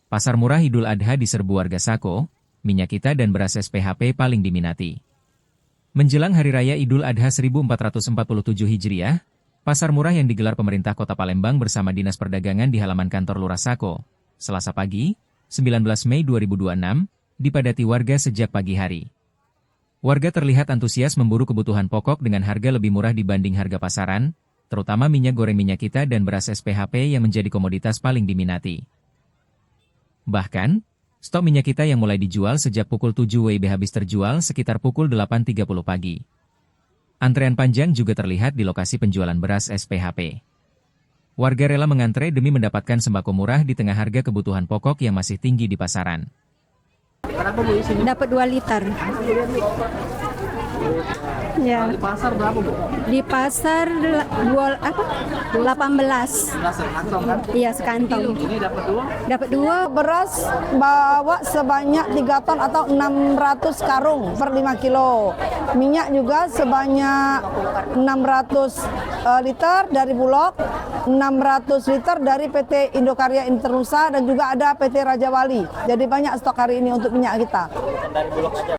Pasar murah Idul Adha diserbu warga Sako, minyak kita dan beras SPHP paling diminati. Menjelang Hari Raya Idul Adha 1447 Hijriah, pasar murah yang digelar pemerintah Kota Palembang bersama Dinas Perdagangan di halaman kantor Lurah Sako, Selasa pagi, 19 Mei 2026, dipadati warga sejak pagi hari. Warga terlihat antusias memburu kebutuhan pokok dengan harga lebih murah dibanding harga pasaran, terutama minyak goreng minyak kita dan beras SPHP yang menjadi komoditas paling diminati. Bahkan, stok minyak kita yang mulai dijual sejak pukul 7 WIB habis terjual sekitar pukul 8.30 pagi. Antrean panjang juga terlihat di lokasi penjualan beras SPHP. Warga rela mengantre demi mendapatkan sembako murah di tengah harga kebutuhan pokok yang masih tinggi di pasaran. Berapa Bu isinya? Dapat 2 liter. Ya. Di pasar berapa Bu? Di pasar 18. Beras kantong kan? Iya, sekantong. Ini dapat 2? Dapat 2. Beras bawa sebanyak 3 ton atau 600 karung per 5 kilo. Minyak juga sebanyak 600 liter dari Bulog, 600 liter dari PT Indokarya Internusa dan juga ada PT Raja Wali. Jadi banyak stok hari ini untuk minyak kita.